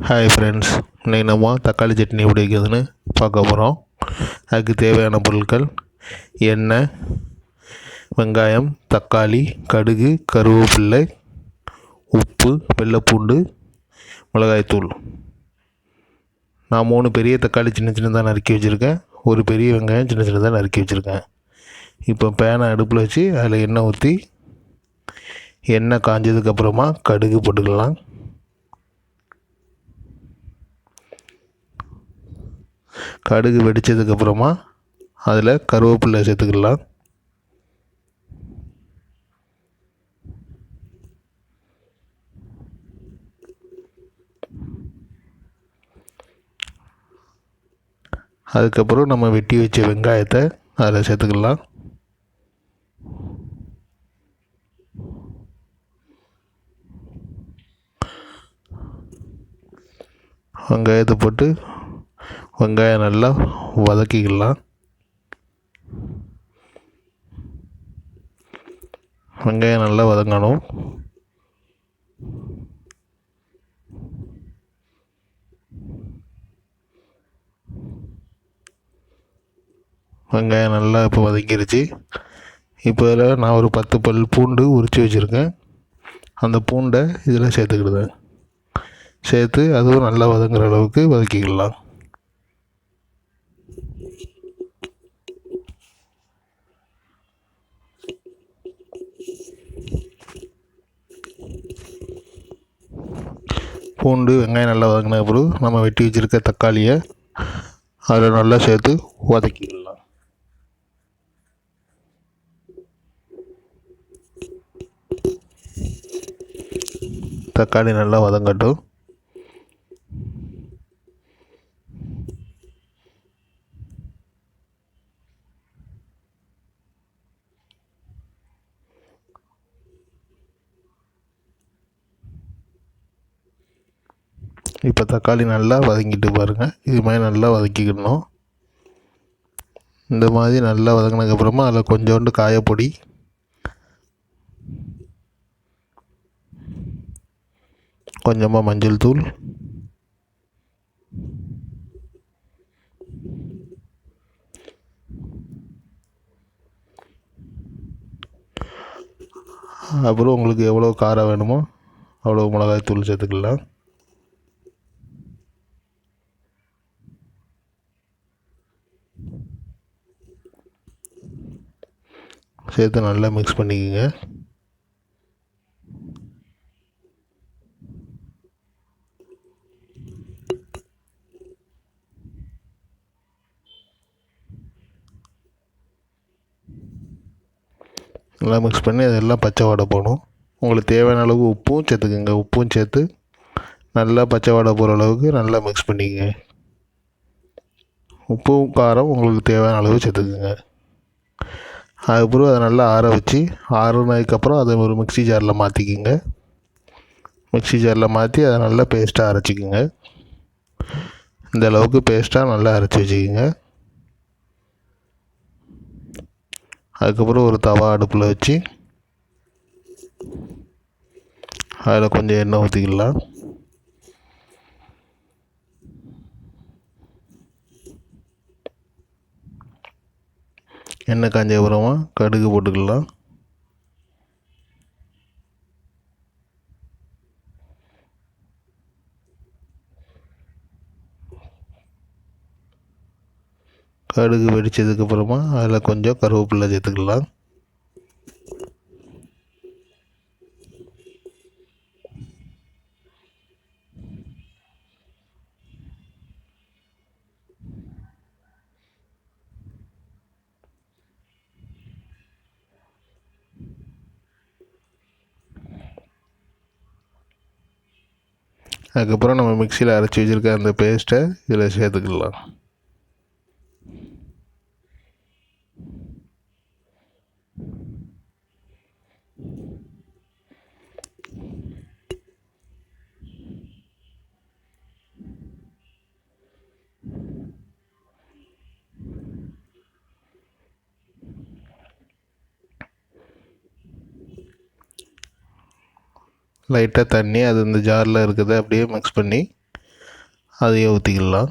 Hi friends, இன்றைக்கி நம்ம தக்காளி சட்னி எப்படி வைக்கிறதுன்னு பார்க்க போகிறோம். அதுக்கு தேவையான பொருட்கள்: எண்ணெய், வெங்காயம், தக்காளி, கடுகு, கருவேப்பில்லை, உப்பு, வெள்ளைப்பூண்டு, மிளகாய்த்தூள். நான் 3 பெரிய தக்காளி சின்ன சின்னதாக நறுக்கி வச்சுருக்கேன். ஒரு பெரிய வெங்காயம் சின்ன சின்னதாக நறுக்கி வச்சுருக்கேன். இப்போ பேனை அடுப்பில் வச்சு அதில் எண்ணெய் ஊற்றி, எண்ணெய் காஞ்சதுக்கப்புறமா கடுகு போட்டுக்கலாம். கடுகு வெடித்ததுக்கப்புறமா அதில் கருவேப்பிலை சேர்த்துக்கலாம். அதுக்கப்புறம் நம்ம வெட்டி வச்ச வெங்காயத்தை அதில் சேர்த்துக்கலாம். வெங்காயத்தை போட்டு வெங்காயம் நல்லா வதக்கிக்கலாம். வெங்காயம் நல்லா வதங்கணும். வெங்காயம் நல்லா இப்போ வதங்கிருச்சு. இப்போ இதில் நான் ஒரு 10 பல் பூண்டு உரித்து வச்சுருக்கேன். அந்த பூண்டை இதில் சேர்த்துக்கிடுவேன். சேர்த்து அதுவும் நல்லா வதங்குற அளவுக்கு வதக்கிக்கலாம். பூண்டு வெங்காயம் நல்லா வதங்கின பிறகு நம்ம வெட்டி வச்சுருக்க தக்காளியை அதில் நல்லா சேர்த்து வதக்கிக்கலாம். தக்காளி நல்லா வதங்கட்டும். இப்போ தக்காளி நல்லா வதங்கிட்டு பாருங்கள். இது மாதிரி நல்லா வதக்கிக்கணும். இந்த மாதிரி நல்லா வதங்கினதுக்கப்புறமா அதில் கொஞ்சோண்டு காயப்பொடி, கொஞ்சமாக மஞ்சள் தூள், அப்புறம் உங்களுக்கு எவ்வளோ காரம் வேணுமோ அவ்வளோ மிளகாய் தூள் சேர்த்துக்கலாம். சேர்த்து நல்லா மிக்ஸ் பண்ணிக்கோங்க. நல்லா மிக்ஸ் பண்ணி அதெல்லாம் பச்சை வாடை போகணும். உங்களுக்கு தேவையான அளவு உப்பும் சேர்த்துக்குங்க. உப்பும் சேர்த்து நல்லா பச்சை வாடை போகிற அளவுக்கு நல்லா மிக்ஸ் பண்ணிக்கங்க. உப்பும் காரம் உங்களுக்கு தேவையான அளவு சேர்த்துக்குங்க. அதுக்கப்புறம் அதை நல்லா ஆற வச்சு, ஆறுனதுக்கப்புறம் அதை ஒரு மிக்ஸி ஜாரில் மாற்றிக்கிங்க. மிக்ஸி ஜாரில் மாற்றி அதை நல்லா பேஸ்ட்டாக அரைச்சிக்கோங்க. இந்த அளவுக்கு பேஸ்ட்டாக நல்லா அரைச்சி வச்சுக்கோங்க. அதுக்கப்புறம் ஒரு தவா அடுப்பில் வச்சு அதில் கொஞ்சம் எண்ணெய் ஊற்றிக்கலாம். எண்ணெய் காஞ்ச அப்புறமா கடுகு போட்டுக்கலாம். கடுகு வெடித்ததுக்கப்புறமா அதில் கொஞ்சம் கருவேப்பிலை சேர்த்துக்கலாம். அதுக்கப்புறம் நம்ம மிக்சியில் அரைச்சி வச்சுருக்க அந்த பேஸ்ட்டை இதில் சேர்த்துக்கலாம். லைட்டாக தண்ணி அது இந்த ஜாரில் இருக்கிறத அப்படியே மிக்ஸ் பண்ணி அதையும் ஊற்றிக்கலாம்.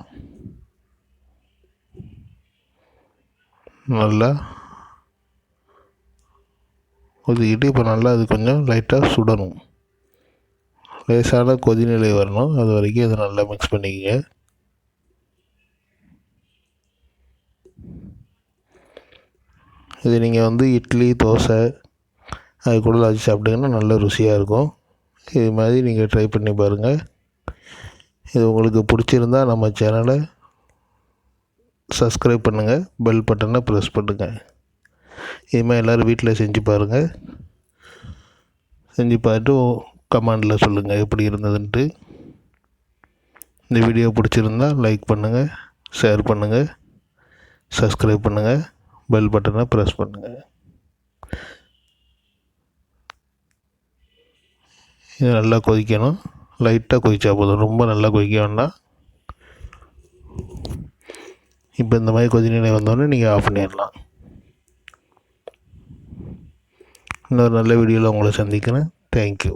நல்லா ஊற்றிக்கிட்டு இப்போ நல்லா அது கொஞ்சம் லைட்டாக சுடணும். லேசான கொதிநிலை வரணும், அது வரைக்கும் அதை நல்லா மிக்ஸ் பண்ணிக்கங்க. இது நீங்கள் இட்லி தோசை அது கூட வச்சு சாப்பிட்டிங்கன்னா நல்ல ருசியாக இருக்கும். இது மாதிரி நீங்கள் ட்ரை பண்ணி பாருங்கள். இது உங்களுக்கு பிடிச்சிருந்தால் நம்ம சேனலை சப்ஸ்கிரைப் பண்ணுங்கள், பெல் பட்டனை ப்ரெஸ் பண்ணுங்கள். இது மாதிரி எல்லோரும் வீட்டில் செஞ்சு பாருங்கள். செஞ்சு பார்த்துட்டு கமெண்டில் சொல்லுங்கள் எப்படி இருந்ததுன்ட்டு. இந்த வீடியோ பிடிச்சிருந்தால் லைக் பண்ணுங்கள், ஷேர் பண்ணுங்கள், சப்ஸ்கிரைப் பண்ணுங்கள், பெல் பட்டனை ப்ரெஸ் பண்ணுங்கள். இது நல்லா கொதிக்கணும். லைட்டாக கொதிச்சா போதும், ரொம்ப நல்லா கொதிக்க வேண்டாம். இப்போ இந்த மாதிரி கொதிநிலை வந்தோடனே நீங்கள் ஆஃப் பண்ணிடலாம். இன்னொரு நல்ல வீடியோவில் உங்களை சந்திக்கிறேன். தேங்க்யூ.